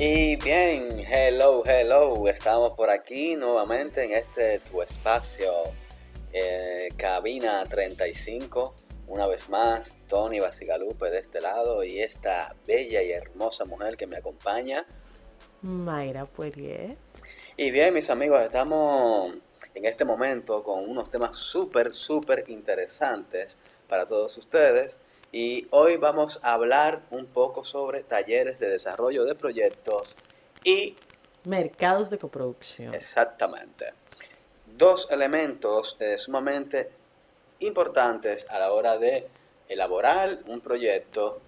Y bien, hello, estamos por aquí nuevamente en este tu espacio, Cabina 35, una vez más, Tony Basigalupe de este lado y esta bella y hermosa mujer que me acompaña. Mayra Poirier. Y bien, mis amigos, estamos en este momento con unos temas súper interesantes para todos ustedes. Y hoy vamos a hablar un poco sobre talleres de desarrollo de proyectos y Mercados de coproducción. exactamente dos elementos sumamente importantes a la hora de elaborar un proyecto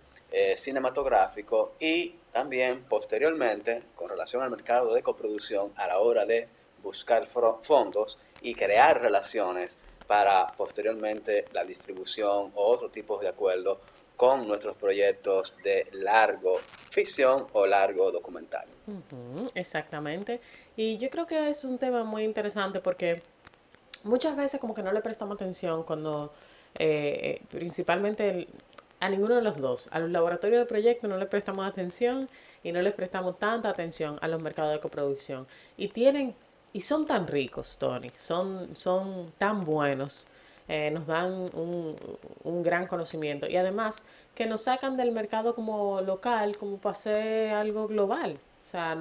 cinematográfico y también posteriormente con relación al mercado de coproducción a la hora de buscar fondos y crear relaciones para posteriormente la distribución o otro tipo de acuerdo con nuestros proyectos de largo ficción o largo documental. Exactamente. Y yo creo que es un tema muy interesante porque muchas veces como que no le prestamos atención cuando principalmente a ninguno de los dos, a los laboratorios de proyectos no le prestamos atención y no les prestamos tanta atención a los mercados de coproducción. Y tienen, y son tan ricos, Tony, son tan buenos, nos dan un gran conocimiento y además que nos sacan del mercado como local, como para hacer algo global. O sea,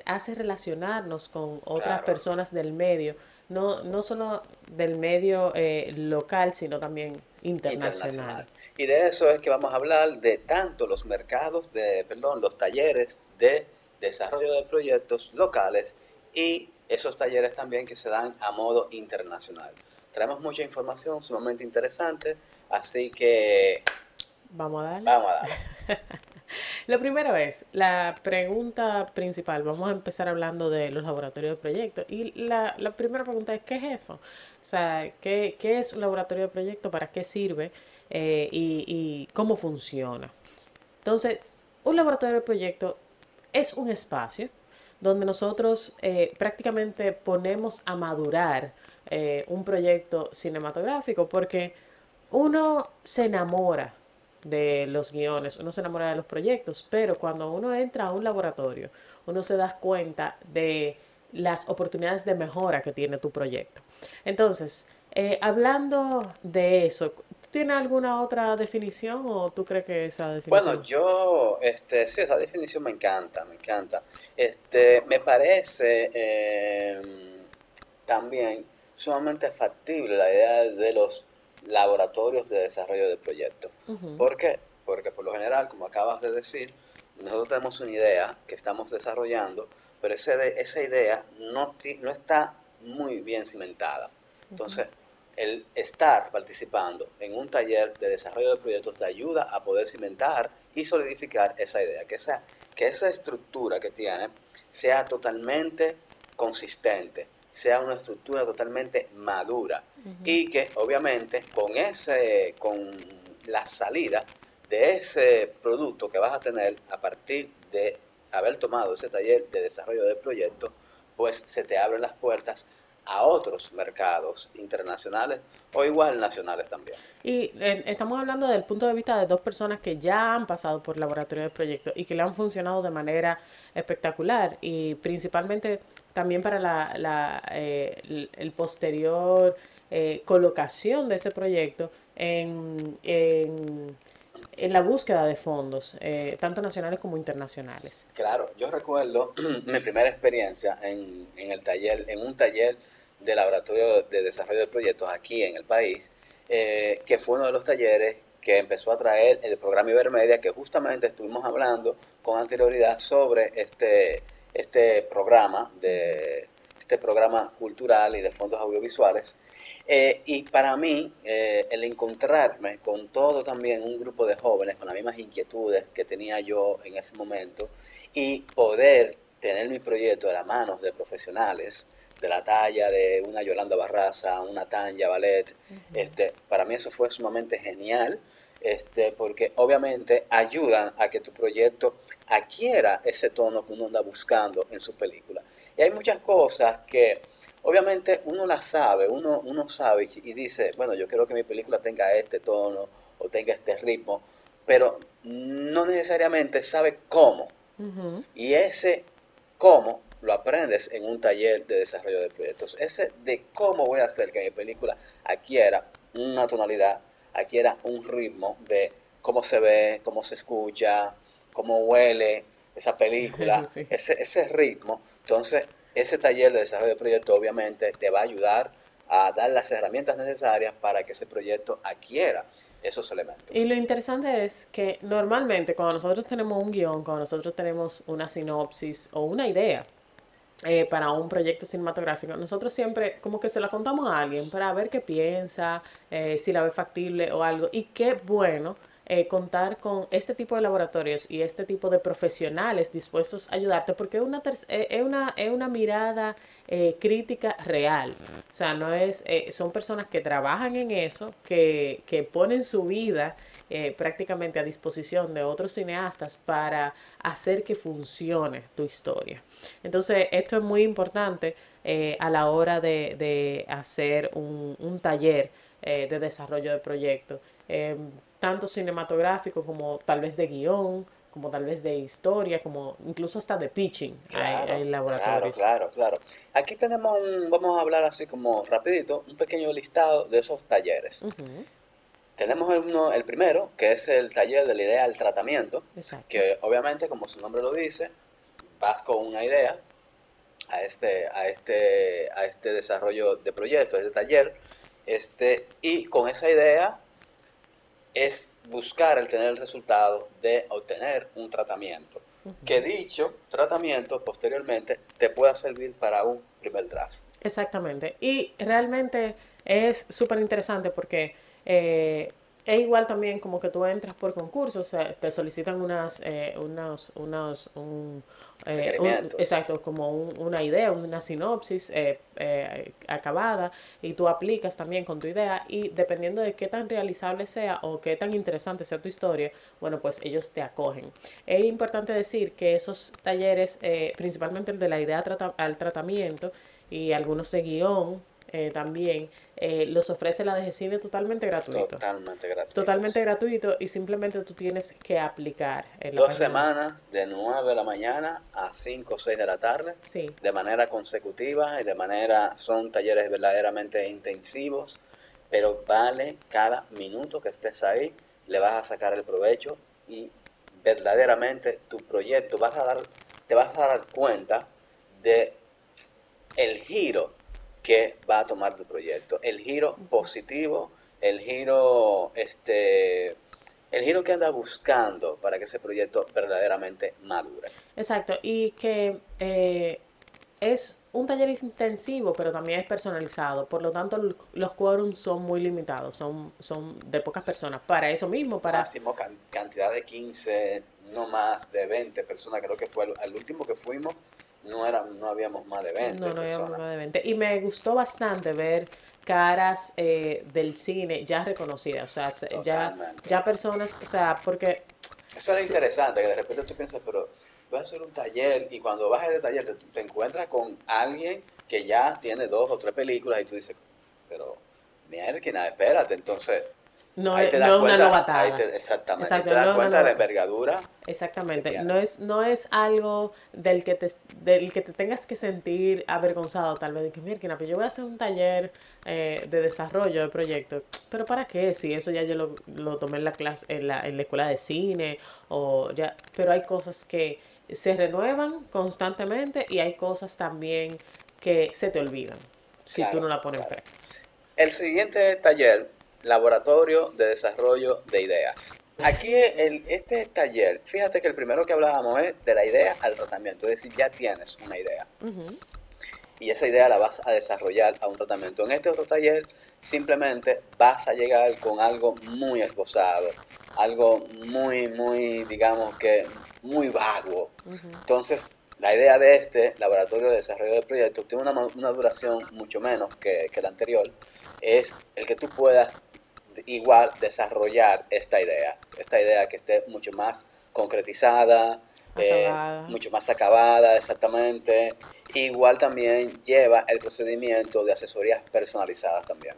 hace relacionarnos con otras Claro. personas del medio, no solo del medio local, sino también internacional. Internacional. Y de eso es que vamos a hablar de tanto los mercados los talleres de desarrollo de proyectos locales y esos talleres también que se dan a modo internacional. Traemos mucha información sumamente interesante, así que Vamos a darle. vamos a darle. Lo primero es, la pregunta principal, vamos a empezar hablando de los laboratorios de proyectos. Y la primera pregunta es, ¿qué es eso? O sea, ¿qué es un laboratorio de proyecto? ¿Para qué sirve? Y cómo funciona. Entonces, un laboratorio de proyecto es un espacio donde nosotros prácticamente ponemos a madurar un proyecto cinematográfico porque uno se enamora de los guiones, uno se enamora de los proyectos, pero cuando uno entra a un laboratorio, uno se da cuenta de las oportunidades de mejora que tiene tu proyecto. Entonces, hablando de eso, ¿tú tienes alguna otra definición o tú crees que esa Bueno, definición? sí, esa definición me encanta. Me parece también sumamente factible la idea de los laboratorios de desarrollo de proyectos. ¿Por qué? Porque por lo general, como acabas de decir, nosotros tenemos una idea que estamos desarrollando, pero esa idea no está muy bien cimentada. Entonces, el estar participando en un taller de desarrollo de proyectos te ayuda a poder cimentar y solidificar esa idea, que esa estructura que tiene sea totalmente consistente, sea una estructura totalmente madura y que obviamente con la salida de ese producto que vas a tener a partir de haber tomado ese taller de desarrollo de proyectos, pues se te abren las puertas a otros mercados internacionales o igual nacionales también. Y estamos hablando del punto de vista de dos personas que ya han pasado por laboratorio de proyectos y que le han funcionado de manera espectacular y principalmente también para el posterior colocación de ese proyecto en la búsqueda de fondos, tanto nacionales como internacionales. Claro, yo recuerdo mi primera experiencia en el taller, en un taller de laboratorio de desarrollo de proyectos aquí en el país, que fue uno de los talleres que empezó a traer el programa Ibermedia, que justamente estuvimos hablando con anterioridad sobre este programa cultural y de fondos audiovisuales. Y para mí, el encontrarme con todo también un grupo de jóvenes con las mismas inquietudes que tenía yo en ese momento y poder tener mi proyecto de las manos de profesionales de la talla de una Yolanda Barraza, una Tanya Ballet, para mí eso fue sumamente genial, porque obviamente ayudan a que tu proyecto adquiera ese tono que uno anda buscando en su película. Y hay muchas cosas que obviamente uno las sabe, uno sabe y dice, bueno, yo quiero que mi película tenga este tono o tenga este ritmo, pero no necesariamente sabe cómo. Y ese cómo lo aprendes en un taller de desarrollo de proyectos. Ese de cómo voy a hacer que mi película adquiera una tonalidad, adquiera un ritmo de cómo se ve, cómo se escucha, cómo huele esa película, Sí. ese ritmo. Entonces, ese taller de desarrollo de proyecto obviamente te va a ayudar a dar las herramientas necesarias para que ese proyecto adquiera esos Y elementos. lo interesante es que normalmente cuando nosotros tenemos un guión, cuando nosotros tenemos una sinopsis o una idea para un proyecto cinematográfico, nosotros siempre como que se la contamos a alguien para ver qué piensa, si la ve factible o algo. Y qué bueno contar con este tipo de laboratorios y este tipo de profesionales dispuestos a ayudarte, porque es una mirada crítica real. O sea, no es, son personas que trabajan en eso, que ponen su vida prácticamente a disposición de otros cineastas para hacer que funcione tu historia. Entonces, esto es muy importante a la hora de hacer un taller de desarrollo de proyectos, tanto cinematográfico como tal vez de guión, como tal vez de historia, como incluso hasta de pitching hay Claro, claro, laboratorios. claro, claro. Aquí tenemos vamos a hablar así como rapidito, un pequeño listado de esos talleres. Tenemos el primero, que es el taller de la idea al tratamiento, Exacto. que obviamente, como su nombre lo dice, vas con una idea a este desarrollo de proyecto, a este taller, y con esa idea es buscar el tener el resultado de obtener un tratamiento. Que dicho tratamiento posteriormente te pueda servir para un primer draft. Exactamente. Y realmente es súper interesante porque eh, es igual también como que tú entras por concursos, o sea, te solicitan Requerimientos. exacto, como una idea, una sinopsis acabada, y tú aplicas también con tu idea, y dependiendo de qué tan realizable sea o qué tan interesante sea tu historia, bueno, pues ellos te acogen. Es importante decir que esos talleres, principalmente el de la idea al tratamiento, y algunos de guión también, los ofrece la DGCINE totalmente gratuito. Totalmente Totalmente gratuitos. gratuito, y simplemente tú tienes que aplicar en la Dos página. semanas de 9 de la mañana a 5 o 6 de la tarde, Sí, de manera consecutiva y de manera, son talleres verdaderamente intensivos, pero vale cada minuto que estés ahí, le vas a sacar el provecho y verdaderamente tu proyecto, te vas a dar cuenta de el giro que va a tomar tu proyecto, el giro positivo, el giro, el giro que anda buscando para que ese proyecto verdaderamente madure. exacto. Y que es un taller intensivo, pero también es personalizado. Por lo tanto, los quórums son muy limitados, son de pocas personas. Para eso mismo, para... Máximo cantidad de 15, no más de 20 personas, creo que fue el último que fuimos, no habíamos más de No, 20 no habíamos personas. más de 20. Y me gustó bastante ver caras del cine ya reconocidas, o sea, Totalmente. ya personas, o sea, porque Eso era interesante, que de repente tú piensas, pero voy a hacer un taller y cuando vas a ese taller te encuentras con alguien que ya tiene dos o tres películas y tú dices, pero mierda, espérate, entonces ahí te das no es una cuenta, novatada. exactamente, ahí te Exacto, das no es una cuenta de la novatada. envergadura que Exactamente, tiene. no es algo del que te tengas que sentir avergonzado, tal vez, de que, mira, pero yo voy a hacer un taller de desarrollo de proyectos, pero ¿para qué? Si eso ya yo lo tomé en la clase, en la escuela de cine, o ya, pero hay cosas que se renuevan constantemente, y hay cosas también que se te olvidan si tú Claro, no la pones en claro. práctica. El siguiente taller, Laboratorio de Desarrollo de Ideas. Aquí este taller, fíjate que el primero que hablábamos es de la idea al tratamiento, es decir, ya tienes una idea y esa idea la vas a desarrollar a un tratamiento. En este otro taller simplemente vas a llegar con algo muy esbozado, algo muy, digamos que muy vago. Entonces, la idea de este laboratorio de desarrollo de proyectos tiene una duración mucho menos que la anterior, es el que tú puedas igual desarrollar esta idea que esté mucho más concretizada, Acabada. mucho más acabada exactamente. Igual también lleva el procedimiento de asesorías personalizadas también.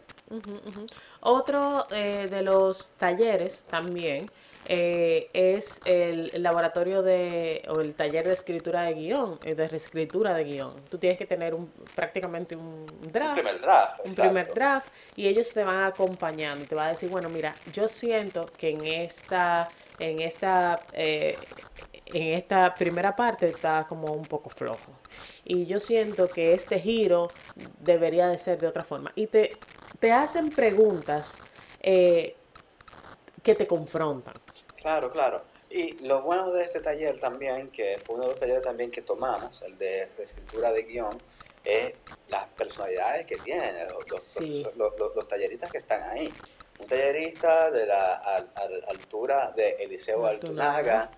Otro de los talleres también es el laboratorio o el taller de escritura de guión, de reescritura de guión. Tú tienes que tener prácticamente un Un draft, primer draft, un primer exacto. draft, y ellos te van acompañando y te van a decir, bueno, mira, yo siento que en esta, eh, en esta primera parte está como un poco flojo. Y yo siento que este giro debería de ser de otra forma. Y te hacen preguntas eh, que te confrontan. Claro, claro. Y lo bueno de este taller también, que fue uno de los talleres también que tomamos, el de escritura de guión, es las personalidades que tienen Sí, los talleristas que están ahí. Un tallerista de la altura de Eliseo Altunaga. Altunaga,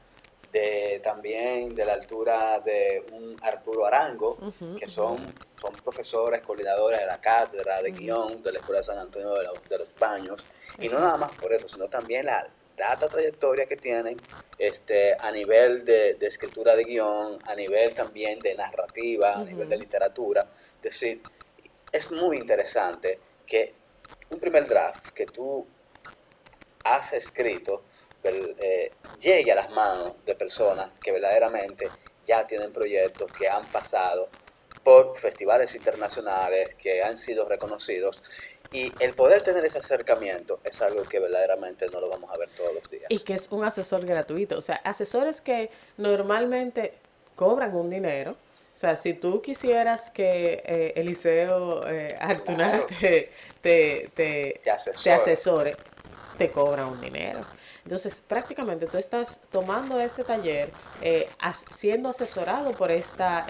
también de la altura de un Arturo Arango, que son profesores, coordinadores de la cátedra de guión de la Escuela de San Antonio de los Baños. Y no nada Exacto. más por eso, sino también la data trayectoria que tienen a nivel de escritura de guión, a nivel también de narrativa, a nivel de literatura. Es decir, es muy interesante que un primer draft que tú has escrito llegue a las manos de personas que verdaderamente ya tienen proyectos que han pasado por festivales internacionales, que han sido reconocidos, y el poder tener ese acercamiento es algo que verdaderamente no lo vamos a ver todos los Y días. que es un asesor gratuito. O sea, asesores que normalmente cobran un dinero. O sea, si tú quisieras que Eliseo Artunaga Claro, te te asesore. asesore, te cobra un dinero. Entonces, prácticamente tú estás tomando este taller, siendo asesorado por esta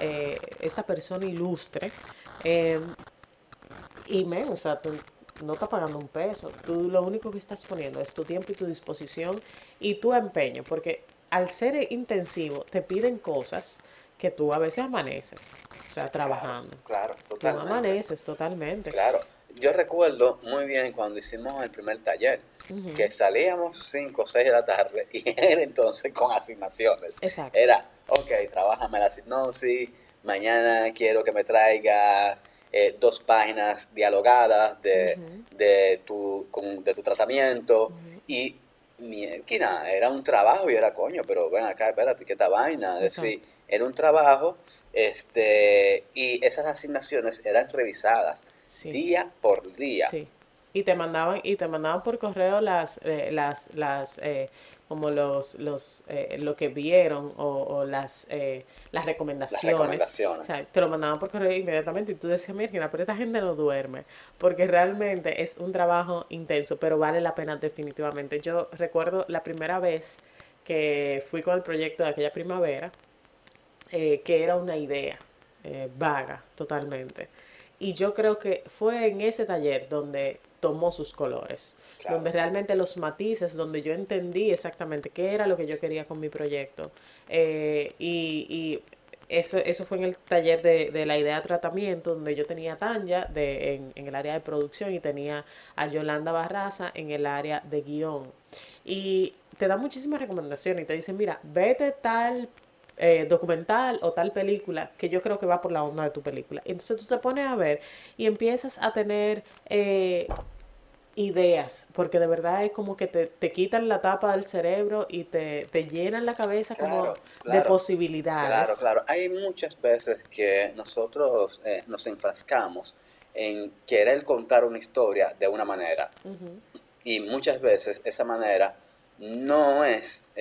persona ilustre, eh, y men, o sea, tú no estás pagando un peso. Tú lo único que estás poniendo es tu tiempo y tu disposición y tu empeño, porque al ser intensivo te piden cosas que tú a veces amaneces, o sea, Claro, trabajando. claro, Tú totalmente. amaneces totalmente. Claro, yo recuerdo muy bien cuando hicimos el primer taller, que salíamos 5 o 6 de la tarde y era entonces con asignaciones. Exacto. Era, ok, trabájame la sinopsis, mañana quiero que me traigas 2 páginas dialogadas de tu tratamiento y mi esquina era un trabajo y era coño, pero ven acá, espérate, ¿qué esta vaina? Es decir, Exacto. era un trabajo y esas asignaciones eran revisadas Sí. día por día. Sí. Y te mandaban por correo como lo que vieron o las Las recomendaciones. O recomendaciones. sea, te lo mandaban por correo inmediatamente y tú decías, mira, pero esta gente no duerme, porque realmente es un trabajo intenso, pero vale la pena definitivamente. Yo recuerdo la primera vez que fui con el proyecto de aquella primavera, que era una idea vaga totalmente. Y yo creo que fue en ese taller donde tomó sus colores, Claro. donde realmente los matices, donde yo entendí exactamente qué era lo que yo quería con mi proyecto. Y eso fue en el taller de la idea de tratamiento, donde yo tenía a Tanya en el área de producción y tenía a Yolanda Barraza en el área de guión. Y te da muchísimas recomendaciones y te dicen, mira, vete tal documental o tal película que yo creo que va por la onda de tu película. Entonces tú te pones a ver y empiezas a tener ideas, porque de verdad es como que te quitan la tapa del cerebro y te llenan la cabeza como Claro, de claro, claro, posibilidades. claro. Hay muchas veces que nosotros nos enfrascamos en querer contar una historia de una manera y muchas veces esa manera no es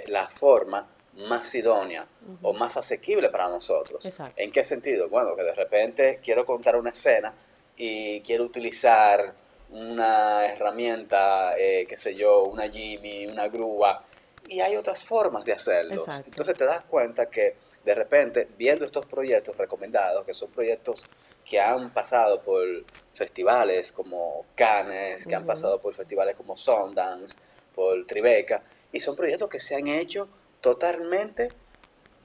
la forma más idónea o más asequible para nosotros. Exacto. ¿En qué sentido? Bueno, que de repente quiero contar una escena y quiero utilizar una herramienta, qué sé yo, una Jimmy, una grúa, y hay otras formas de hacerlos. Exacto. Entonces te das cuenta que de repente, viendo estos proyectos recomendados, que son proyectos que han pasado por festivales como Cannes, que han pasado por festivales como Sundance, por Tribeca, y son proyectos que se han hecho totalmente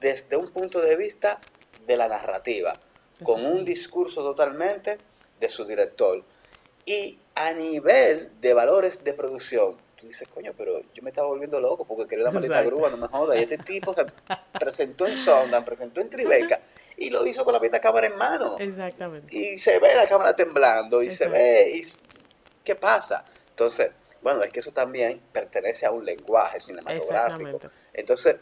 desde un punto de vista de la narrativa, con un Exactamente. discurso totalmente de su director. Y a nivel de valores de producción, tú dices, coño, pero yo me estaba volviendo loco porque quería la maldita Exacto. grúa, no me jodas. Y este tipo se presentó en Sondan, presentó en Tribeca y lo hizo con la maldita cámara en mano. Exactamente. Y se ve la cámara temblando y se Exacto. ve, y ¿qué pasa? Entonces, Bueno, es que eso también pertenece a un lenguaje cinematográfico. Exactamente. Entonces,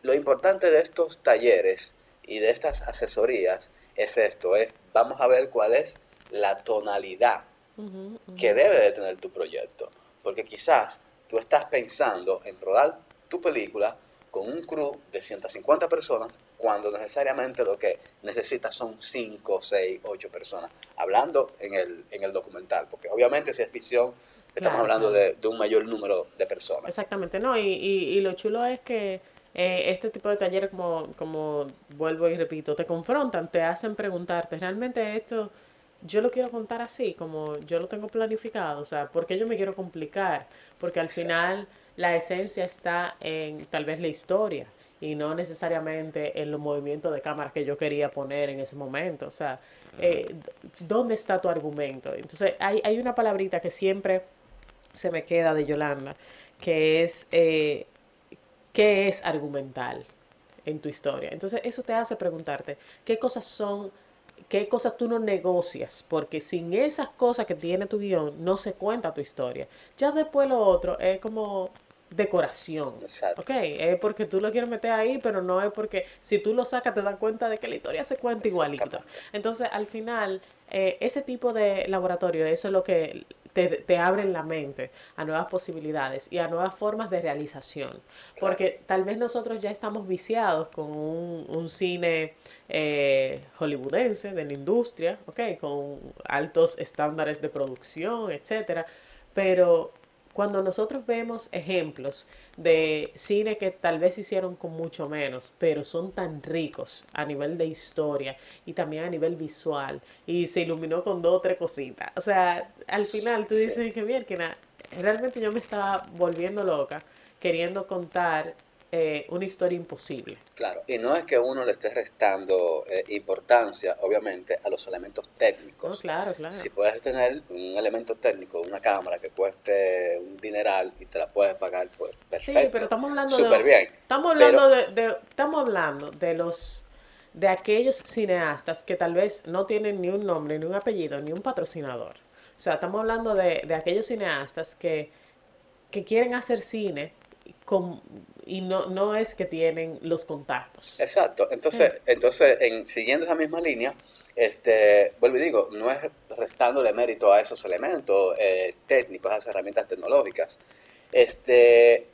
lo importante de estos talleres y de estas asesorías es esto, es vamos a ver cuál es la tonalidad Ujú, que ujú. debe de tener tu proyecto. Porque quizás tú estás pensando en rodar tu película con un crew de 150 personas cuando necesariamente lo que necesitas son 5, 6, 8 personas. Hablando en el documental, porque obviamente si es ficción estamos Claro, hablando claro. de un mayor número de personas. Exactamente, no, y lo chulo es que este tipo de talleres, como vuelvo y repito, te confrontan, te hacen preguntarte, ¿realmente esto yo lo quiero contar así, como yo lo tengo planificado? O sea, ¿por qué yo me quiero complicar? Porque al Exacto. final la esencia está en tal vez la historia y no necesariamente en los movimientos de cámara que yo quería poner en ese momento. O sea, ¿dónde está tu argumento? Entonces, hay una palabrita que siempre se me queda de Yolanda, que es qué es argumental en tu historia. Entonces eso te hace preguntarte qué cosas son, qué cosas tú no negocias, porque sin esas cosas que tiene tu guión no se cuenta tu historia. Ya después lo otro es como decoración. Ok, Exacto. es porque tú lo quieres meter ahí, pero no es porque si tú lo sacas te das cuenta de que la historia se cuenta igualito. Exactamente. Entonces, al final, ese tipo de laboratorio, eso es lo que te abren la mente a nuevas posibilidades y a nuevas formas de realización. Claro. Porque tal vez nosotros ya estamos viciados con un cine hollywoodense de la industria, ¿ok? Con altos estándares de producción, etcétera. Pero cuando nosotros vemos ejemplos de cine que tal vez hicieron con mucho menos, pero son tan ricos a nivel de historia y también a nivel visual, y se iluminó con dos o tres cositas. O sea, al final tú Sí. dices que bien, que realmente yo me estaba volviendo loca queriendo contar una historia imposible. Claro, y no es que uno le esté restando importancia, obviamente, a los elementos No, técnicos. claro, claro. Si puedes tener un elemento técnico, una cámara que cueste un dineral y te la puedes pagar, pues Sí, pero perfecto, súper bien. estamos Pero, hablando estamos hablando de aquellos cineastas que tal vez no tienen ni un nombre, ni un apellido, ni un patrocinador. O sea, estamos hablando de aquellos cineastas que quieren hacer cine con, y no es que tienen los contactos. exacto, Okay. entonces siguiendo esa misma línea, vuelvo y digo, no es restándole mérito a esos elementos técnicos, a esas herramientas tecnológicas,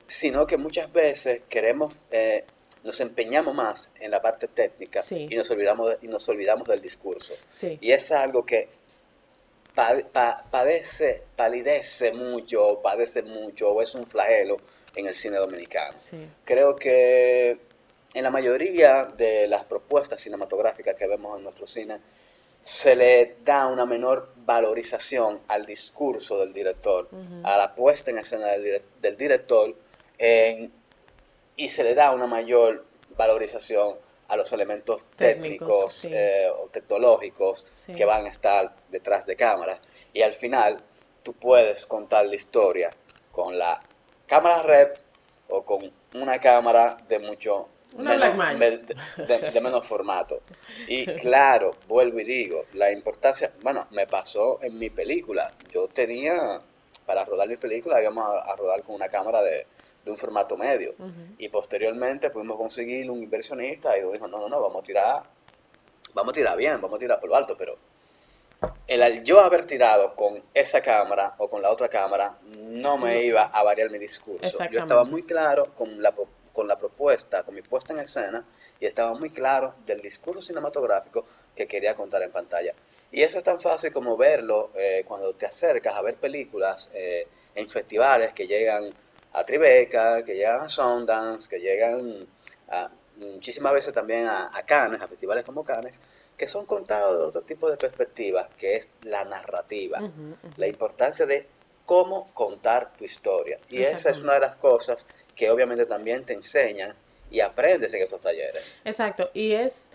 sino que muchas veces queremos, nos empeñamos más en la parte técnica Sí, y nos olvidamos del discurso. sí, Y es algo que padece mucho, o es un flagelo en el cine dominicano. sí. Creo que en la mayoría de las propuestas cinematográficas que vemos en nuestro cine, se le da una menor valorización al discurso del director, Ujú. a la puesta en escena del director, en y se le da una mayor valorización a los elementos Técnicos, técnicos sí, o tecnológicos que sí. van a estar detrás de cámaras. Y al final tú puedes contar la historia con la cámara rep o con una cámara de mucho Una Black menos Magic. de menos formato. Y claro, vuelvo y digo, la importancia, bueno, me pasó en mi película. Yo tenía, para rodar mi película, íbamos a rodar con una cámara de un formato medio. Ujú. Y posteriormente pudimos conseguir un inversionista y nos dijo, no, no, no, vamos a tirar bien, vamos a tirar por lo alto, pero el yo haber tirado con esa cámara o con la otra cámara no me No, iba a variar mi discurso. Yo estaba exactamente. muy claro con la propuesta, con mi puesta en escena, y estaba muy claro del discurso cinematográfico que quería contar en pantalla. Y eso es tan fácil como verlo cuando te acercas a ver películas en festivales que llegan a Tribeca, que llegan a Sundance, que llegan muchísimas veces también a Cannes, a festivales como Cannes, que son contados de otro tipo de perspectiva, que es la narrativa, Ujú, la ujú. importancia de cómo contar tu historia. Y esa es una de Exactamente. las cosas que obviamente también te enseñan y aprendes en estos talleres. Exacto. Y es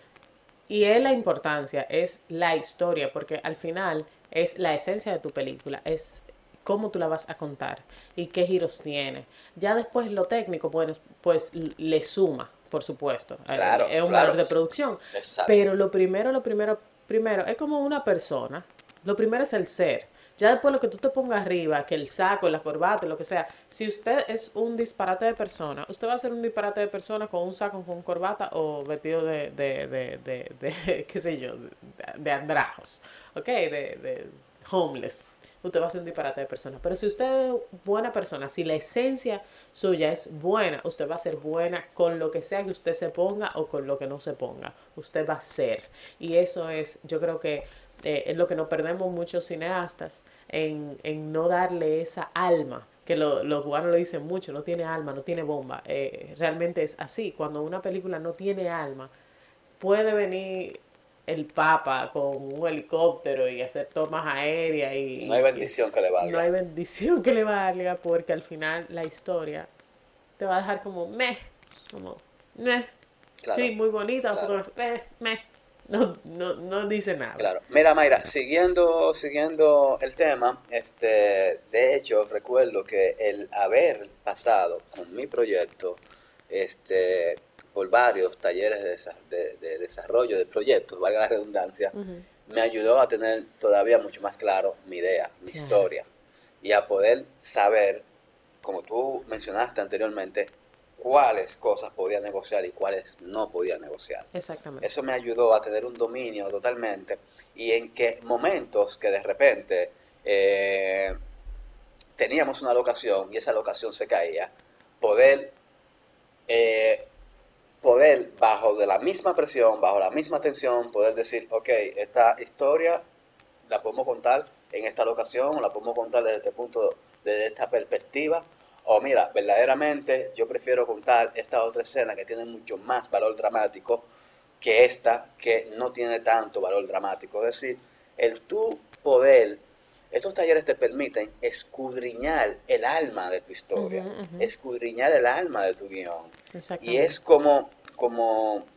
la importancia, es la historia, porque al final es la esencia de tu película, es cómo tú la vas a contar y qué giros tiene. Ya después lo técnico, bueno, pues le suma, por supuesto, Claro, es un valor claro, de producción. exacto. Pero primero, es como una persona. Lo primero es el ser. Ya después lo que tú te pongas arriba, que el saco, la corbata, lo que sea, si usted es un disparate de persona, usted va a ser un disparate de persona con un saco, con corbata o vestido qué sé yo, de andrajos, ¿ok? De homeless. Usted va a ser un disparate de persona. Pero si usted es buena persona, si la esencia suya es buena, usted va a ser buena con lo que sea que usted se ponga o con lo que no se ponga. Usted va a ser. Y eso es, yo creo que es lo que nos perdemos muchos cineastas en no darle esa alma, que los cubanos lo dicen mucho, no tiene alma, no tiene bomba. Realmente es así, cuando una película no tiene alma, puede venir el Papa con un helicóptero y hacer tomas aéreas Y no hay bendición que le no hay valga. bendición que le valga porque al final la historia te va a dejar como meh, sí, Claro, muy bonita la claro. fotografía, meh, no dice nada. Claro. Mira, Mayra, siguiendo el tema, de hecho, recuerdo que el haber pasado con mi proyecto, este, por varios talleres de desarrollo de proyectos, valga la redundancia, me ayudó a tener todavía mucho más claro mi idea, mi Claro, historia, y a poder saber, como tú mencionaste anteriormente, cuáles cosas podía negociar y cuáles no podía negociar. exactamente. Eso me ayudó a tener un dominio totalmente y en que momentos que de repente eh, teníamos una locación y esa locación se caía, poder, eh, poder bajo de la misma presión, bajo la misma tensión, poder decir, ok, esta historia la podemos contar en esta locación, o la podemos contar desde este punto, desde esta perspectiva, o mira, verdaderamente yo prefiero contar esta otra escena que tiene mucho más valor dramático que esta que no tiene tanto valor dramático. Es decir, el tú poder, estos talleres te permiten escudriñar el alma de tu historia, Ujú, ujú, escudriñar el alma de tu guión. Y es exactamente.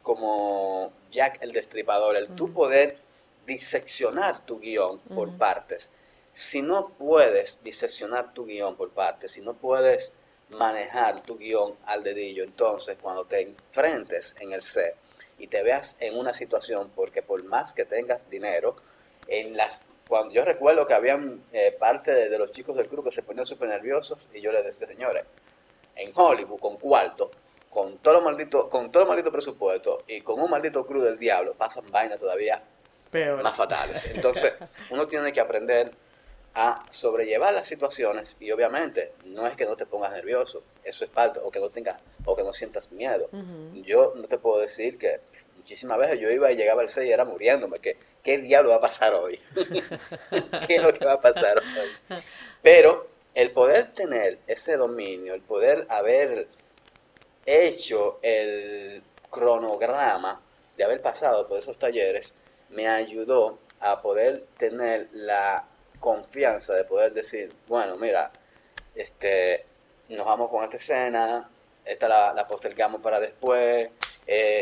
como Jack el Destripador, el tú Ujú, poder diseccionar tu guión por ujú, partes. Si no puedes diseccionar tu guión por partes, si no puedes manejar tu guión al dedillo, entonces cuando te enfrentes en el set y te veas en una situación, porque por más que tengas dinero, cuando yo recuerdo que habían parte de los chicos del club que se ponían súper nerviosos y yo les decía, señores, en Hollywood con cuarto, con todo maldito presupuesto y con un maldito crew del diablo, pasan vainas todavía peor. más fatales. Entonces, uno tiene que aprender a sobrellevar las situaciones y obviamente no es que no te pongas nervioso, eso es parte, o que no tengas, o que no sientas miedo. Ujú. Yo no te puedo decir que muchísimas veces yo iba y llegaba al 6 y era muriéndome, que ¿qué diablo va a pasar hoy? ¿Qué es lo que va a pasar hoy? Pero el poder tener ese dominio, el poder haber hecho el cronograma de haber pasado por esos talleres, me ayudó a poder tener la confianza de poder decir, bueno, mira, nos vamos con esta escena, esta la postergamos para después,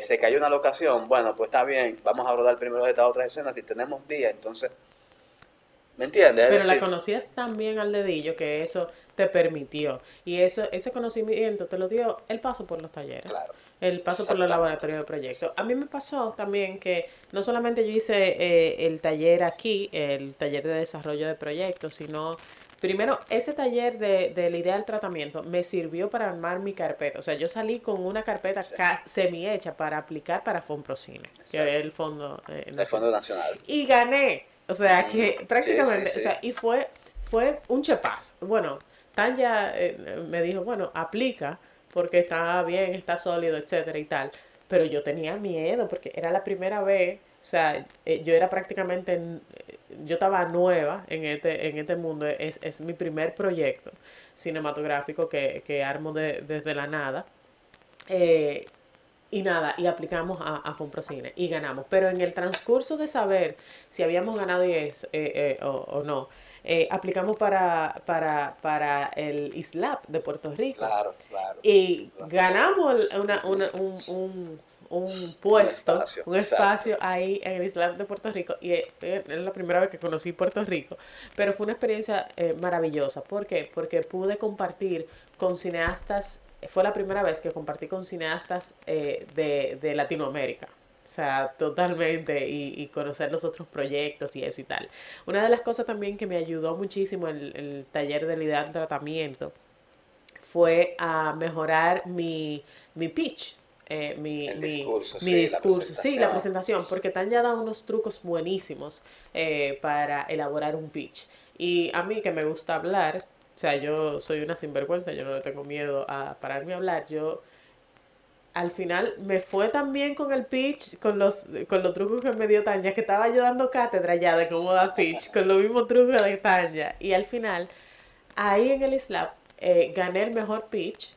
se cayó una locación, bueno, pues está bien, vamos a rodar primero estas otras escenas, si tenemos día, entonces, ¿me entiendes? Es Pero la decir, conocías tan bien al dedillo que eso te permitió. Y eso, ese conocimiento te lo dio el paso por los talleres, claro, el paso por los exactamente, laboratorios de proyectos. A mí me exactamente, pasó también que no solamente yo hice el taller aquí, el taller de desarrollo de proyectos, sino primero ese taller de la idea del tratamiento me sirvió para armar mi carpeta. O sea, yo salí con una carpeta sí, semi hecha para aplicar para Fonprocine, que es exacto. el Fondo El Fondo Nacional. Nacional. Y gané. O sea, que Sí, sí, prácticamente, o sí. sea, y fue un chepazo. Bueno, Tanya me dijo, bueno, aplica porque está bien, está sólido, etcétera y tal. Pero yo tenía miedo porque era la primera vez, o sea, yo era prácticamente, yo estaba nueva en este mundo, es mi primer proyecto cinematográfico que armo desde la nada. Eh, y nada, y aplicamos a Fonprocine y ganamos. Pero en el transcurso de saber si habíamos ganado o no, aplicamos para el ISLAP de Puerto Rico. Claro, claro. Y Lo recuerdo. ganamos Un puesto, espacio, un exacto. espacio ahí en el Islam de Puerto Rico. Y es la primera vez que conocí Puerto Rico. Pero fue una experiencia maravillosa. ¿Por qué? Porque pude compartir con cineastas, fue la primera vez que compartí con cineastas de Latinoamérica. O sea, totalmente, y conocer los otros proyectos y eso y tal. Una de las cosas también que me ayudó muchísimo en el taller de liderazgo de tratamiento fue a mejorar mi pitch, El discurso, mi sí, la discurso, sí, la presentación. presentación, porque te han ya dado unos trucos buenísimos para elaborar un pitch. Y a mí que me gusta hablar, o sea, yo soy una sinvergüenza, yo no le tengo miedo a pararme a hablar, yo al final me fue tan bien con el pitch, con los trucos que me dio Tanya, que estaba yo dando cátedra ya de cómo dar pitch, con los mismos trucos de Tanya. Y al final, ahí en el ISLAB, gané el mejor pitch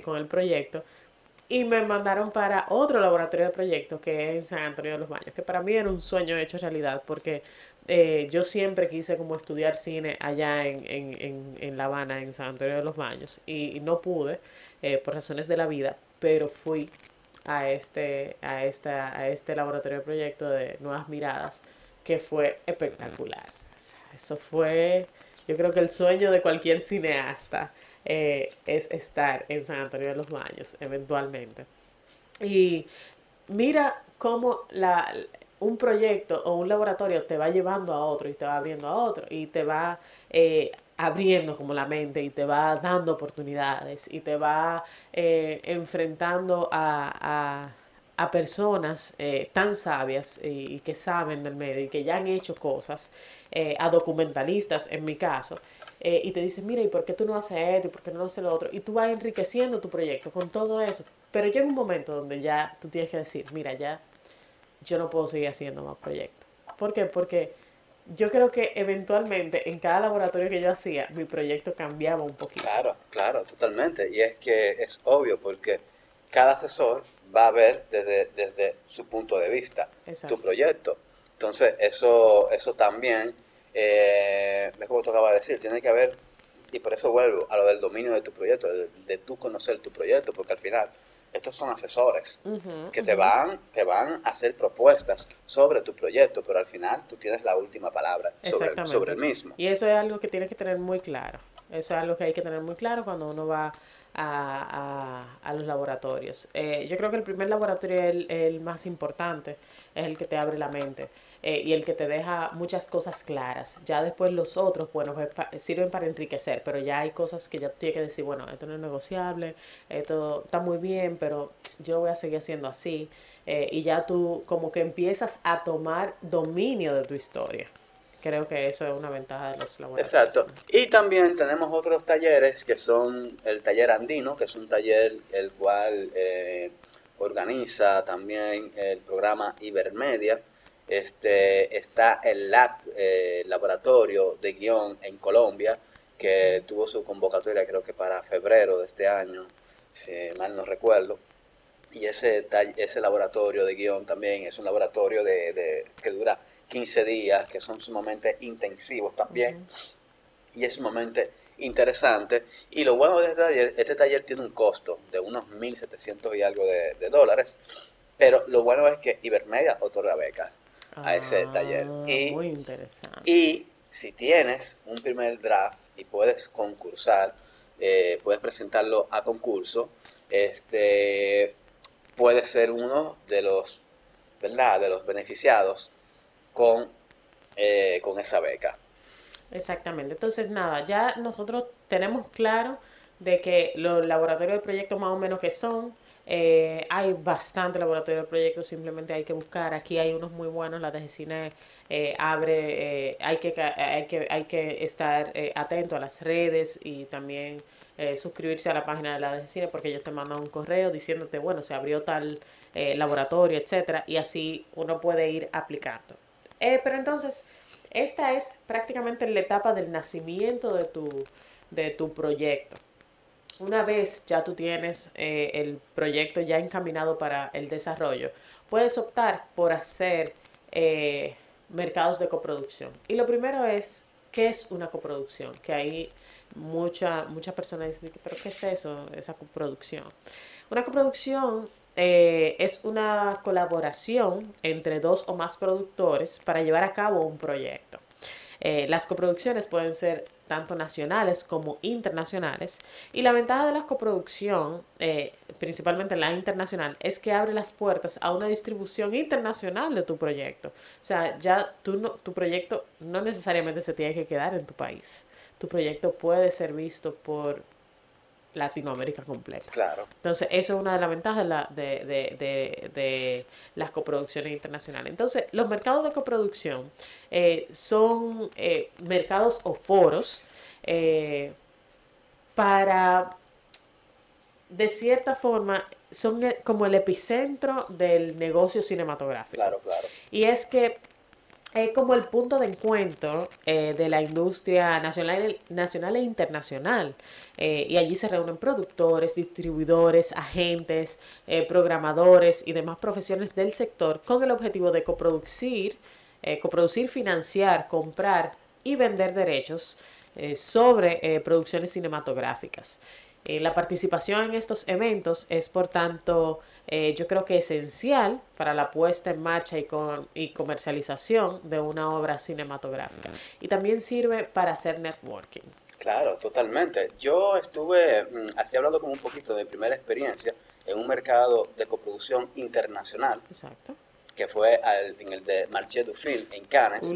con el proyecto y me mandaron para otro laboratorio de proyectos que es en San Antonio de los Baños, que para mí era un sueño hecho realidad porque yo siempre quise como estudiar cine allá en La Habana, en San Antonio de los Baños, y no pude por razones de la vida, pero fui a este laboratorio de proyectos de Nuevas Miradas, que fue espectacular. O sea, eso fue, yo creo que el sueño de cualquier cineasta es estar en San Antonio de los Baños eventualmente. Y mira cómo un proyecto o un laboratorio te va llevando a otro y te va abriendo a otro y te va abriendo como la mente y te va dando oportunidades y te va enfrentando a personas tan sabias y que saben del medio y que ya han hecho cosas, a documentalistas en mi caso, y te dicen, mira, ¿y por qué tú no haces esto? ¿Y por qué no haces lo otro? Y tú vas enriqueciendo tu proyecto con todo eso. Pero llega un momento donde ya tú tienes que decir, mira, ya yo no puedo seguir haciendo más proyectos. ¿Por qué? Porque yo creo que eventualmente en cada laboratorio que yo hacía, mi proyecto cambiaba un poquito. Claro, claro, totalmente. Y es que es obvio porque cada asesor va a ver desde su punto de vista tu Exacto. proyecto. Entonces, eso también, es como tú acabas de decir, tiene que haber, y por eso vuelvo a lo del dominio de tu proyecto, de tú conocer tu proyecto, porque al final estos son asesores Ujú, que ujú. te van a hacer propuestas sobre tu proyecto, pero al final tú tienes la última palabra sobre el Exactamente. mismo. Y eso es algo que tienes que tener muy claro. Eso es algo que hay que tener muy claro cuando uno va a los laboratorios. Yo creo que el primer laboratorio es el más importante, es el que te abre la mente y el que te deja muchas cosas claras. Ya después los otros, bueno, pues, sirven para enriquecer, pero ya hay cosas que ya tú tienes que decir, bueno, esto no es negociable, esto está muy bien, pero yo lo voy a seguir haciendo así. Y ya tú como que empiezas a tomar dominio de tu historia. Creo que eso es una ventaja de los laboratorios Exacto. también. Y también tenemos otros talleres que son el taller andino, que es un taller el cual organiza también el programa Ibermedia. Está el Lab, laboratorio de guión en Colombia, que tuvo su convocatoria creo que para febrero de este año, si mal no recuerdo. Y ese laboratorio de guión también es un laboratorio que dura 15 días, que son sumamente intensivos también, Ujú. y es sumamente interesante. Y lo bueno de este taller tiene un costo de unos 1.700 y algo de dólares, pero lo bueno es que Ibermedia otorga becas a ese taller. Ah, muy interesante. Y si tienes un primer draft y puedes concursar, puedes presentarlo a concurso, este, puede ser uno de los, ¿verdad? De los beneficiados con esa beca. Exactamente. Entonces, nada, ya nosotros tenemos claro de que los laboratorios de proyectos más o menos que son. Hay bastante laboratorio de proyectos, simplemente hay que buscar. Aquí hay unos muy buenos, la de cine abre, hay que estar atento a las redes y también suscribirse a la página de la de cine porque ellos te mandan un correo diciéndote, bueno, se abrió tal laboratorio, etcétera, y así uno puede ir aplicando. Pero entonces, esta es prácticamente la etapa del nacimiento de tu proyecto. Una vez ya tú tienes el proyecto ya encaminado para el desarrollo, puedes optar por hacer mercados de coproducción. Y lo primero es, ¿qué es una coproducción? Que ahí muchas personas dicen, pero ¿qué es eso, esa coproducción? Una coproducción es una colaboración entre dos o más productores para llevar a cabo un proyecto. Las coproducciones pueden ser tanto nacionales como internacionales. Y la ventaja de la coproducción, principalmente la internacional, es que abre las puertas a una distribución internacional de tu proyecto. O sea, ya tu proyecto no necesariamente se tiene que quedar en tu país. Tu proyecto puede ser visto por Latinoamérica completa. Claro. Entonces, eso es una de las ventajas de las coproducciones internacionales. Entonces, los mercados de coproducción son mercados o foros para, de cierta forma, son como el epicentro del negocio cinematográfico. Claro, claro. Y es que es como el punto de encuentro de la industria nacional e internacional. Y allí se reúnen productores, distribuidores, agentes, programadores y demás profesiones del sector con el objetivo de coproducir, financiar, comprar y vender derechos sobre producciones cinematográficas. La participación en estos eventos es, por tanto, yo creo que esencial para la puesta en marcha y comercialización de una obra cinematográfica. Y también sirve para hacer networking. Claro, totalmente. Yo estuve, así hablando como un poquito de mi primera experiencia en un mercado de coproducción internacional. Exacto. Que fue en el de Marché du Film en Cannes,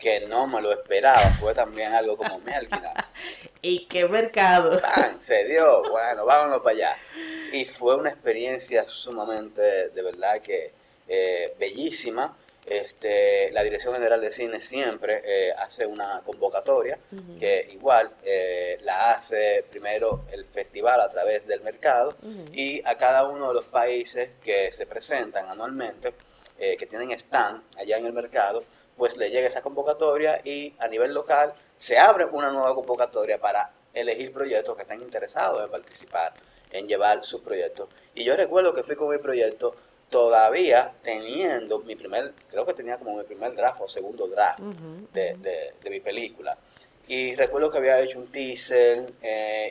que no me lo esperaba, fue también algo como Melquina. ¿Y qué mercado? ¡Bam! Se dio, bueno, vámonos para allá. Y fue una experiencia sumamente, de verdad que bellísima. La Dirección General de Cine siempre hace una convocatoria, que igual la hace primero el festival a través del mercado, y a cada uno de los países que se presentan anualmente, que tienen stand allá en el mercado, pues le llega esa convocatoria y a nivel local se abre una nueva convocatoria para elegir proyectos que están interesados en participar, en llevar sus proyectos. Y yo recuerdo que fui con mi proyecto todavía teniendo creo que tenía como mi primer draft o segundo draft de mi película. Y recuerdo que había hecho un teaser,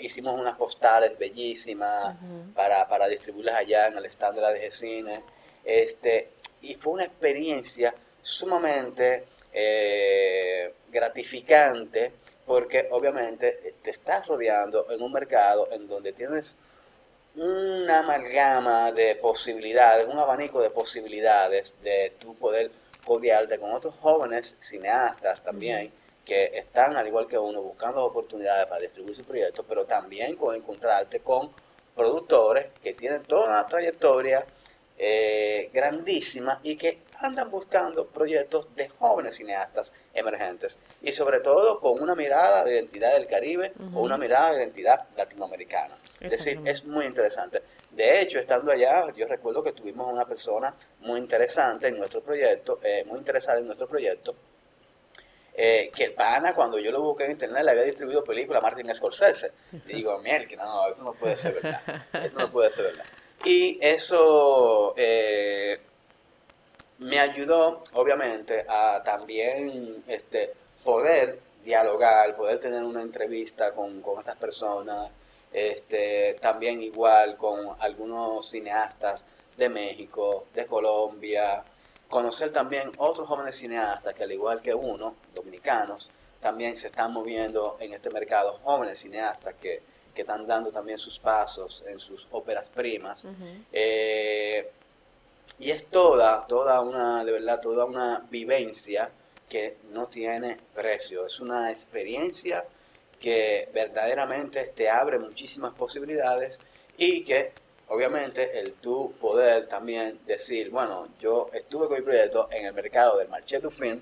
hicimos unas postales bellísimas para distribuirlas allá en el stand de la DG Cine. Y fue una experiencia sumamente gratificante, porque obviamente te estás rodeando en un mercado en donde tienes una amalgama de posibilidades, un abanico de posibilidades de tu poder codearte con otros jóvenes cineastas también, que están al igual que uno buscando oportunidades para distribuir sus proyectos, pero también con encontrarte con productores que tienen toda una trayectoria grandísima y que andan buscando proyectos de jóvenes cineastas emergentes y sobre todo con una mirada de identidad del Caribe o una mirada de identidad latinoamericana. Es decir, es muy interesante. De hecho, estando allá, yo recuerdo que tuvimos una persona muy interesante en nuestro proyecto, muy interesada en nuestro proyecto, que el pana, cuando yo lo busqué en internet, le había distribuido películas a Martin Scorsese. Y digo, mierda, no, eso no puede ser verdad. Esto no puede ser verdad. Y eso me ayudó, obviamente, a también poder dialogar, poder tener una entrevista con estas personas, también igual con algunos cineastas de México, de Colombia, conocer también otros jóvenes cineastas que al igual que uno, dominicanos, también se están moviendo en este mercado, jóvenes cineastas que están dando también sus pasos en sus óperas primas. Y es toda una vivencia que no tiene precio. Es una experiencia que verdaderamente te abre muchísimas posibilidades y que obviamente el tú poder también decir, bueno, yo estuve con mi proyecto en el mercado del Marché du Film.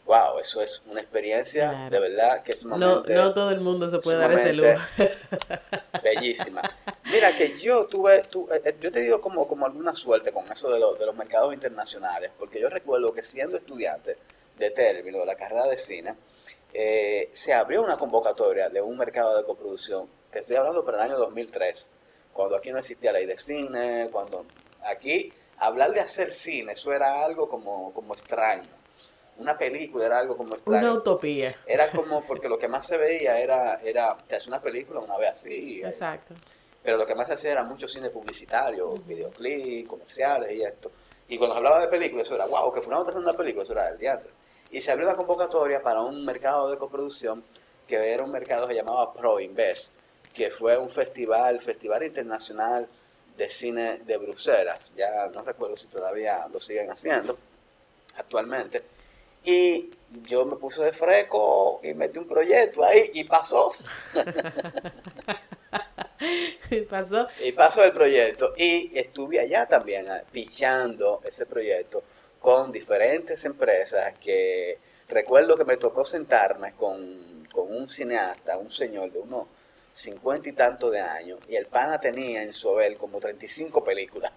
Wow, eso es una experiencia, claro, de verdad que es sumamente... No todo el mundo se puede dar ese lujo. Bellísima. Mira que yo he tenido como alguna suerte con eso de los mercados internacionales, porque yo recuerdo que siendo estudiante de término de la carrera de cine, se abrió una convocatoria de un mercado de coproducción, te estoy hablando para el año 2003, cuando aquí no existía ley de cine, cuando aquí hablar de hacer cine, eso era algo como extraño. Una película era algo como extraño. Una utopía. Era como, porque lo que más se veía era te hace una película una vez así. Exacto. Pero lo que más se hacía era mucho cine publicitario, videoclips, comerciales y esto. Y cuando hablaba de películas, eso era, wow, que fulano está haciendo una película, eso era del teatro. Y se abrió la convocatoria para un mercado de coproducción que era un mercado que se llamaba ProInvest, que fue un festival internacional de cine de Bruselas. Ya no recuerdo si todavía lo siguen haciendo actualmente. Y yo me puse de freco y metí un proyecto ahí y pasó. Pasó. Y pasó el proyecto. Y estuve allá también pichando ese proyecto con diferentes empresas que recuerdo que me tocó sentarme con un cineasta, un señor de unos 50 y tantos de años, y el pana tenía en su haber como 35 películas.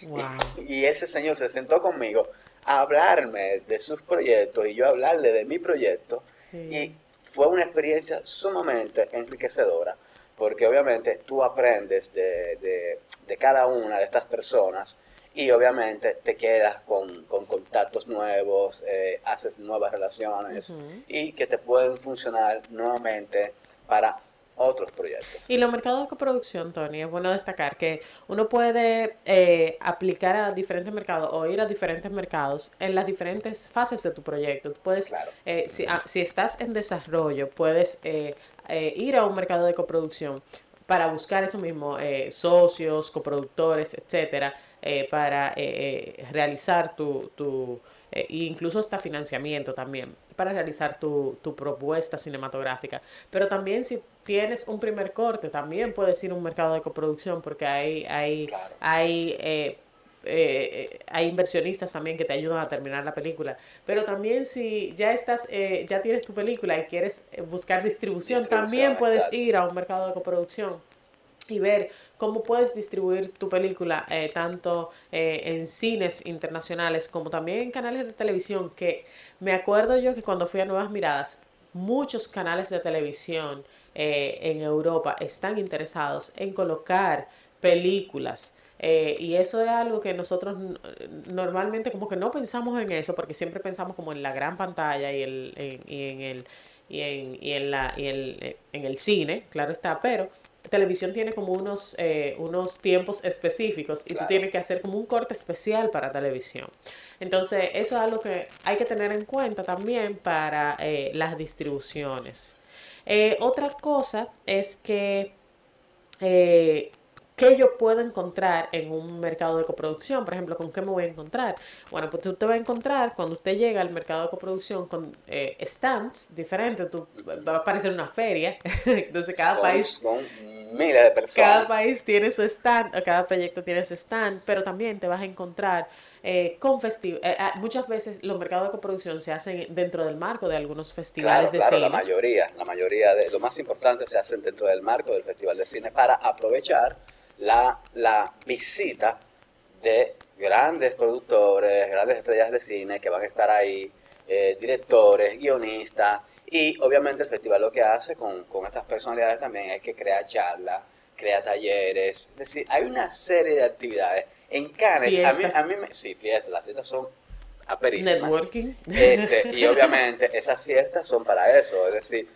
Wow. Y ese señor se sentó conmigo a hablarme de sus proyectos y yo hablarle de mi proyecto. Sí. Y fue una experiencia sumamente enriquecedora, porque obviamente tú aprendes de cada una de estas personas y obviamente te quedas con contactos nuevos, haces nuevas relaciones y que te pueden funcionar nuevamente para otros proyectos. Y los mercados de coproducción, Tony, es bueno destacar que uno puede aplicar a diferentes mercados o ir a diferentes mercados en las diferentes fases de tu proyecto. Tú puedes, Claro. si estás en desarrollo, puedes ir a un mercado de coproducción para buscar eso mismo, socios, coproductores, etcétera, para realizar incluso hasta financiamiento también, para realizar tu propuesta cinematográfica. Pero también si tienes un primer corte, también puedes ir a un mercado de coproducción porque Claro. hay inversionistas también que te ayudan a terminar la película. Pero también si ya tienes tu película y quieres buscar distribución, también puedes Exacto. ir a un mercado de coproducción y ver cómo puedes distribuir tu película tanto en cines internacionales como también en canales de televisión, que me acuerdo yo que cuando fui a Nuevas Miradas, muchos canales de televisión en Europa están interesados en colocar películas. Y eso es algo que nosotros normalmente como que no pensamos en eso, porque siempre pensamos como en la gran pantalla en el cine, claro está, pero televisión tiene como unos tiempos específicos y tú Claro. tienes que hacer como un corte especial para televisión. Entonces, eso es algo que hay que tener en cuenta también para las distribuciones. Otra cosa es que qué yo puedo encontrar en un mercado de coproducción. Por ejemplo, ¿con qué me voy a encontrar? Bueno, pues tú te vas a encontrar cuando usted llega al mercado de coproducción con stands diferentes. Va a aparecer una feria. Entonces, Con miles de cada personas. país tiene su stand, o cada proyecto tiene su stand, pero también te vas a encontrar con festivales. Muchas veces los mercados de coproducción se hacen dentro del marco de algunos festivales Claro, de claro, cine. la mayoría de lo más importante se hacen dentro del marco del Festival de Cine para aprovechar la visita de grandes productores, grandes estrellas de cine que van a estar ahí, directores, guionistas, y obviamente el festival lo que hace con estas personalidades también es que crea charlas, crea talleres, es decir, hay una serie de actividades. En Cannes, Fiestas, sí, fiestas, las fiestas son aperísimas. networking. Y obviamente esas fiestas son para eso, es decir,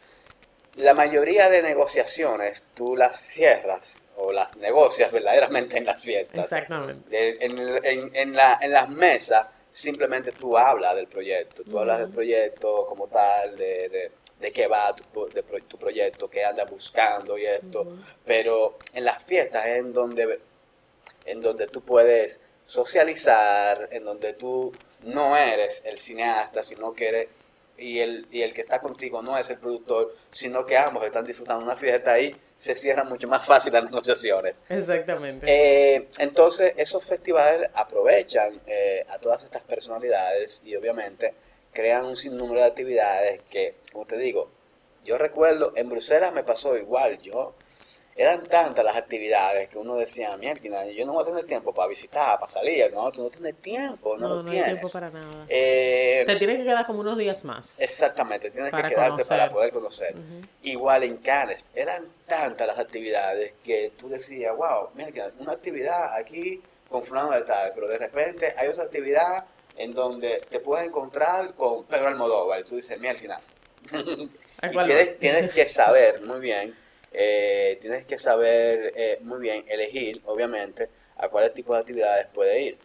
la mayoría de negociaciones tú las cierras o las negocias verdaderamente en las fiestas. Exactamente. En las mesas simplemente tú hablas del proyecto, tú hablas del proyecto como tal, de qué va tu proyecto, qué andas buscando y esto, pero en las fiestas es en donde tú puedes socializar, en donde tú no eres el cineasta, sino que eres, y el que está contigo no es el productor, sino que ambos están disfrutando una fiesta y se cierran mucho más fácil las negociaciones. Exactamente. Entonces, esos festivales aprovechan a todas estas personalidades y obviamente crean un sinnúmero de actividades que, como te digo, yo recuerdo, en Bruselas me pasó igual, eran tantas las actividades que uno decía, mierda, yo no voy a tener tiempo para visitar, para salir, no, tú no tienes tiempo, no lo No, no hay tiempo tienes. para nada. Eh, Te tienes que quedar como unos días más Exactamente, tienes que para quedarte para conocer. poder conocer. Igual en Cannes, eran tantas las actividades que tú decías, wow, mira, una actividad aquí con fulano de tal, pero de repente hay otra actividad en donde te puedes encontrar con Pedro Almodóvar y tú dices, mira, ¿A y cuál voy? tienes que saber muy bien, muy bien elegir, obviamente, a cuáles tipos de actividades puede ir.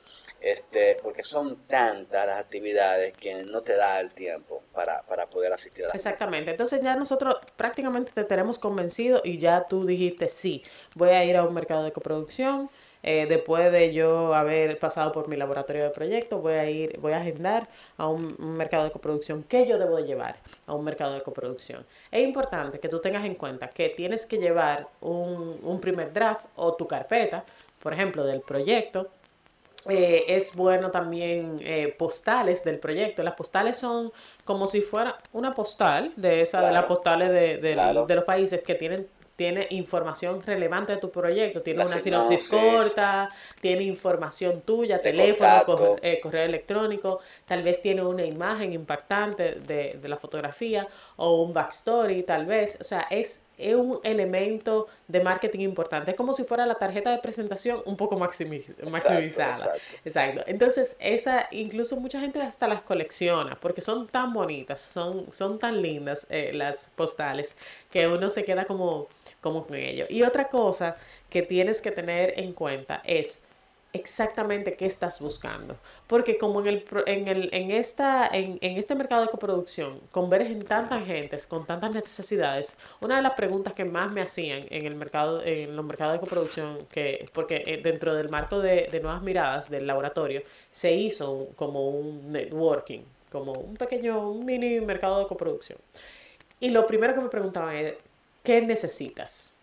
Porque son tantas las actividades que no te da el tiempo para poder asistir a las Exactamente, entonces ya nosotros prácticamente te tenemos convencido y ya tú dijiste sí, voy a ir a un mercado de coproducción, después de yo haber pasado por mi laboratorio de proyectos, voy a agendar a un mercado de coproducción. ¿Qué yo debo de llevar a un mercado de coproducción? Es importante que tú tengas en cuenta que tienes que llevar un primer draft o tu carpeta, por ejemplo, del proyecto. Es bueno también postales del proyecto. Las postales son como si fuera una postal de esa, de las Claro, postales claro. de los países que tiene información relevante de tu proyecto, tiene La una sinopsis sinopsis, corta, tiene información tuya, de teléfono, contacto. correo electrónico, tal vez tiene una imagen impactante de la fotografía o un backstory, tal vez. O sea, es un elemento de marketing importante. Es como si fuera la tarjeta de presentación un poco Exacto, maximizada. exacto. Exacto. Entonces, incluso mucha gente hasta las colecciona porque son tan bonitas, son tan lindas las postales que uno se queda como con ello. Y otra cosa que tienes que tener en cuenta es exactamente qué estás buscando. Porque como en este mercado de coproducción convergen tantas gentes con tantas necesidades, una de las preguntas que más me hacían en los mercados de coproducción, porque dentro del marco de Nuevas Miradas del laboratorio, se hizo como un networking, como un mini mercado de coproducción. Y lo primero que me preguntaban es, ¿qué necesitas?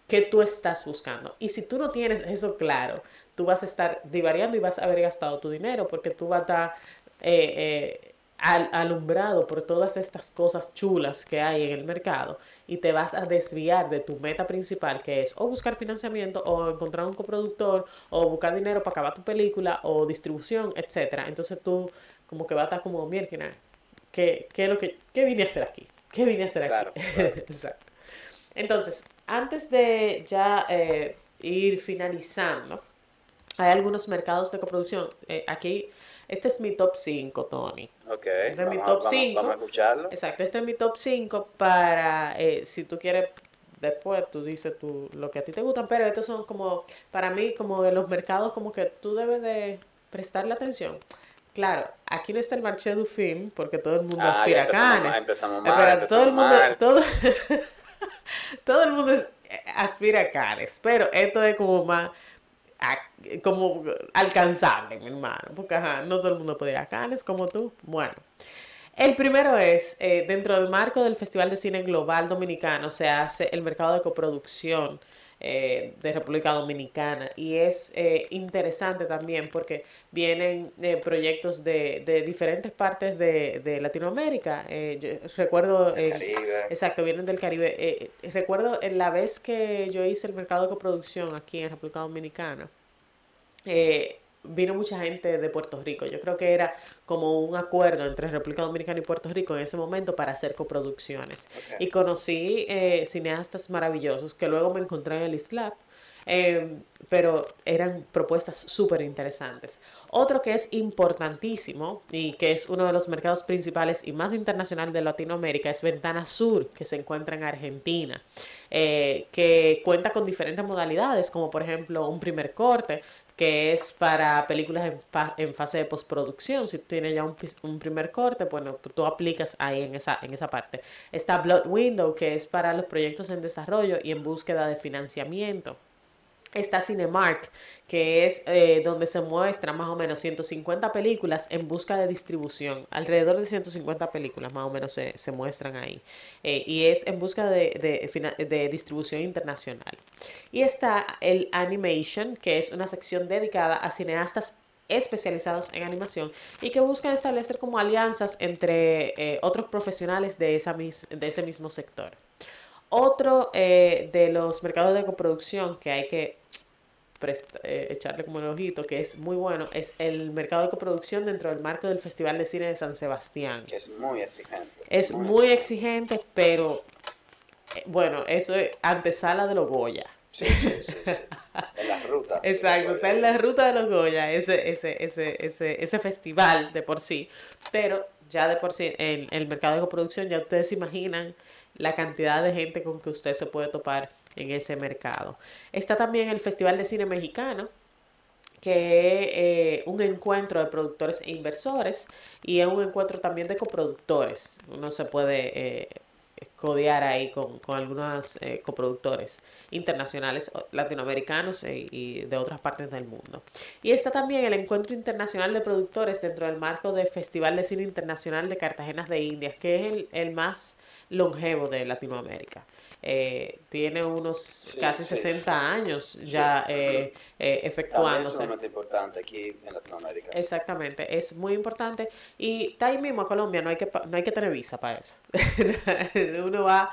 ¿Qué tú estás buscando? Y si tú no tienes eso claro, tú vas a estar divariando y vas a haber gastado tu dinero porque tú vas a estar alumbrado por todas estas cosas chulas que hay en el mercado y te vas a desviar de tu meta principal, que es o buscar financiamiento o encontrar un coproductor o buscar dinero para acabar tu película o distribución, etcétera. Entonces tú como que vas a estar como, mierda, ¿qué vine a hacer aquí? ¿Qué vine a hacer aquí? Claro, claro. Exacto. Entonces, antes de ya ir finalizando, hay algunos mercados de coproducción. Aquí, este es mi top 5, Tony. Ok, Este es mi vamos a, top vamos a 5. escucharlo. Exacto, este es mi top 5 para, si tú quieres, después tú dices lo que a ti te gustan, pero estos son como, para mí, como de los mercados como que tú debes de prestarle atención. Claro, aquí no está el marché du film, porque todo el mundo Ah, ya aspira a empezamos mal, Cannes. empezamos mal, Pero todo empezamos el mundo, mal. todo el mundo aspira a Cannes, pero esto es como más como alcanzable, mi hermano, porque ajá, no todo el mundo puede ir a Cannes como tú. Bueno, el primero es, dentro del marco del Festival de Cine Global Dominicano, se hace el mercado de coproducción de República Dominicana y es interesante también porque vienen proyectos de diferentes partes de Latinoamérica. Yo recuerdo, El Caribe. exacto, vienen del Caribe. Recuerdo en la vez que yo hice el mercado de coproducción aquí en República Dominicana, vino mucha gente de Puerto Rico. Yo creo que era como un acuerdo entre República Dominicana y Puerto Rico en ese momento para hacer coproducciones. Ok. Y conocí cineastas maravillosos que luego me encontré en el ISLAB, pero eran propuestas súper interesantes. Otro que es importantísimo y que es uno de los mercados principales y más internacional de Latinoamérica es Ventana Sur, que se encuentra en Argentina, que cuenta con diferentes modalidades, como por ejemplo un primer corte, que es para películas en fase de postproducción. Si tú tienes ya un primer corte, bueno, tú aplicas ahí en esa parte. Está Blood Window, que es para los proyectos en desarrollo y en búsqueda de financiamiento. Está Cinemark, que es donde se muestran más o menos 150 películas en busca de distribución. Alrededor de 150 películas más o menos se muestran ahí. Y es en busca de distribución internacional. Y está el Animation, que es una sección dedicada a cineastas especializados en animación y que buscan establecer como alianzas entre otros profesionales de ese mismo sector. Otro de los mercados de coproducción que hay que echarle como el ojito, que es muy bueno, es el mercado de coproducción dentro del marco del Festival de Cine de San Sebastián. Que es muy exigente, Es muy muy exigente. exigente, pero bueno, eso es antesala de los Goya. Sí, sí, sí, sí. En las rutas. Exacto, está en la ruta de los Goya, ese festival de por sí. Pero ya de por sí, en el mercado de coproducción, ya ustedes se imaginan la cantidad de gente con que usted se puede topar en ese mercado. Está también el Festival de Cine Mexicano, que es un encuentro de productores e inversores y es un encuentro también de coproductores. Uno se puede codear ahí con algunos coproductores internacionales latinoamericanos y de otras partes del mundo. Y está también el Encuentro Internacional de Productores dentro del marco del Festival de Cine Internacional de Cartagena de Indias, que es el más longevo de Latinoamérica. Tiene unos Sí, casi sí, 60 años sí. ya También es efectuándose. sumamente importante aquí en Latinoamérica. Exactamente, es muy importante. Y está ahí mismo a Colombia, no hay que tener visa para eso. Uno va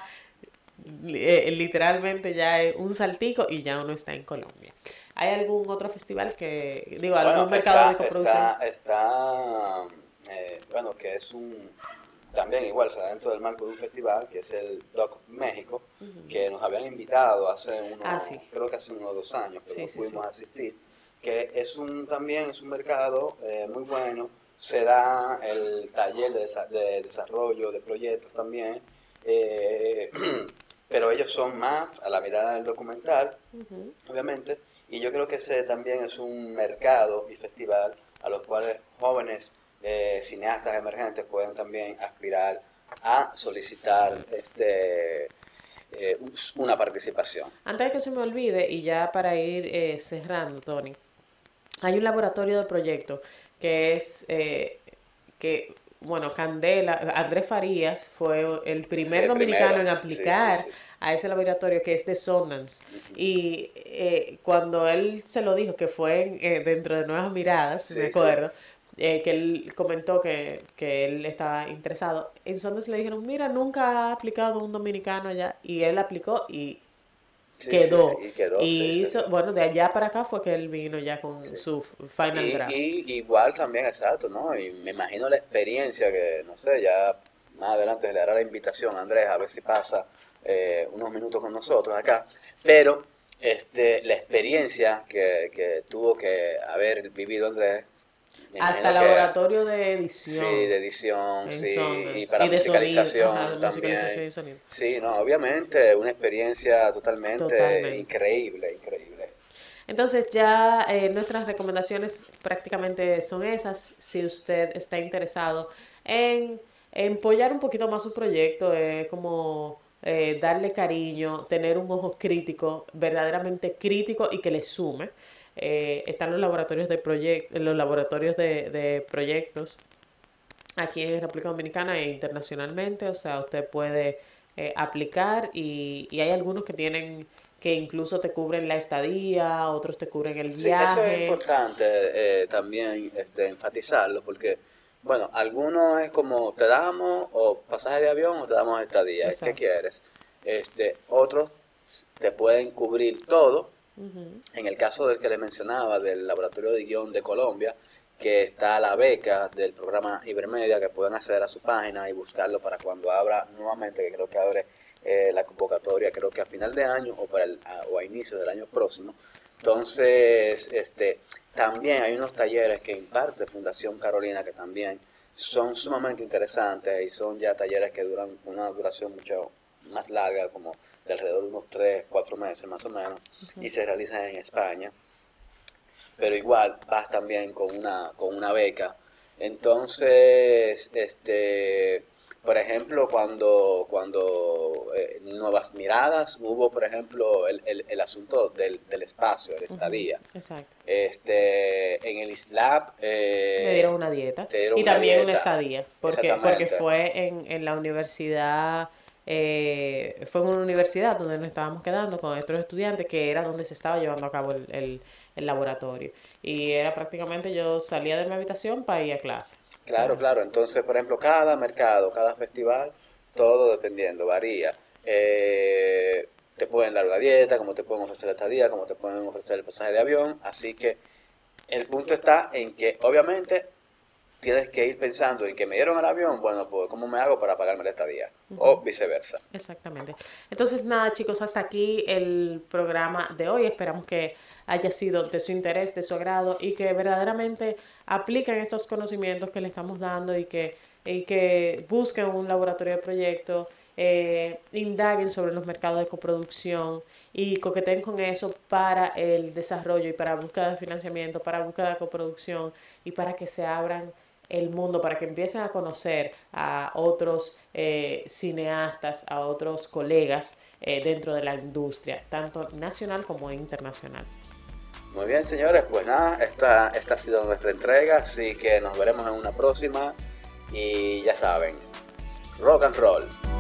literalmente ya es un saltico y ya uno está en Colombia. ¿Hay algún otro festival digo, Bueno, algún mercado de coproducción? bueno, que es también igual, se da dentro del marco de un festival, que es el Doc México, que nos habían invitado Ah, sí, creo que hace unos 2 años, pero sí, no sí, sí. pudimos asistir, que también es un mercado muy bueno, se da el taller de desarrollo de proyectos también, eh, pero ellos son más a la mirada del documental, obviamente, y yo creo que ese también es un mercado y festival a los cuales jóvenes cineastas emergentes pueden también aspirar a solicitar una participación. Antes de que se me olvide, y ya para ir cerrando, Tony, hay un laboratorio de proyecto que es bueno, Candela, Andrés Farías fue el Sí, primer el dominicano primero, en sí, sí, aplicar sí. a ese laboratorio que es de Sundance. Y cuando él se lo dijo, que fue dentro de Nuevas Miradas, me Sí, sí. acuerdo, que él comentó que él estaba interesado, en Sundance le dijeron, mira, nunca ha aplicado un dominicano allá, y él aplicó y Sí, sí, sí, quedó. y quedó, sí, Y se hizo, dio. bueno, de allá para acá fue que él vino ya con Sí. su final draft. Y igual también, exacto, ¿no? Y me imagino la experiencia que, no sé, ya más adelante se le hará la invitación a Andrés a ver si pasa unos minutos con nosotros acá, pero la experiencia que tuvo que haber vivido Andrés, me Hasta imagino que laboratorio de sí, edición de edición, en sí, y Sundance. para Y de sonido, ajá, de musicalización musicalización también. y sonido. Sí, no, obviamente una experiencia totalmente Totalmente. increíble, increíble. Entonces ya nuestras recomendaciones prácticamente son esas. Si usted está interesado en apoyar un poquito más su proyecto, como darle cariño, tener un ojo crítico, verdaderamente crítico y que le sume. Están los laboratorios de proyectos aquí en República Dominicana e internacionalmente. O sea, usted puede aplicar y hay algunos que tienen que incluso te cubren la estadía, otros te cubren el Sí, eso es viaje. importante también enfatizarlo, porque, bueno, algunos es como te damos o pasaje de avión o te damos estadía, ¿qué Exacto. quieres? Otros te pueden cubrir todo. En el caso del que le mencionaba, del Laboratorio de Guión de Colombia, que está la beca del programa Ibermedia, que pueden acceder a su página y buscarlo para cuando abra nuevamente, que creo que abre la convocatoria, creo que a final de año o a inicios del año próximo. Entonces, también hay unos talleres que imparte Fundación Carolina que también son sumamente interesantes y son ya talleres que duran una duración mucho más larga, como de alrededor de unos 3, 4 meses más o menos, y se realizan en España, pero igual vas también con una beca. Entonces, por ejemplo, cuando Nuevas Miradas hubo, por ejemplo, el asunto del espacio, el Ujú, estadía. exacto. En el ISLAB Me dieron una dieta. te dieron Y una también una dieta, estadía, porque exactamente. fue en la universidad, fue en una universidad donde nos estábamos quedando con otros estudiantes, que era donde se estaba llevando a cabo el laboratorio. Y era prácticamente yo salía de mi habitación para ir a clase. O Claro, sea, claro. Entonces, por ejemplo, cada mercado, cada festival, todo dependiendo, varía. Te pueden dar una dieta, como te pueden ofrecer la estadía, como te pueden ofrecer el pasaje de avión. Así que el punto está en que, obviamente, tienes que ir pensando en que me dieron el avión, bueno, pues, ¿cómo me hago para pagarme la estadía? O viceversa. exactamente. Entonces, nada, chicos, hasta aquí el programa de hoy. Esperamos que haya sido de su interés, de su agrado y que verdaderamente apliquen estos conocimientos que le estamos dando y que busquen un laboratorio de proyecto indaguen sobre los mercados de coproducción y coqueteen con eso para el desarrollo y para búsqueda de financiamiento, para búsqueda de coproducción y para que se abran el mundo, para que empiecen a conocer a otros cineastas, a otros colegas dentro de la industria, tanto nacional como internacional. Muy bien, señores, pues nada, esta ha sido nuestra entrega, así que nos veremos en una próxima y ya saben, rock and roll.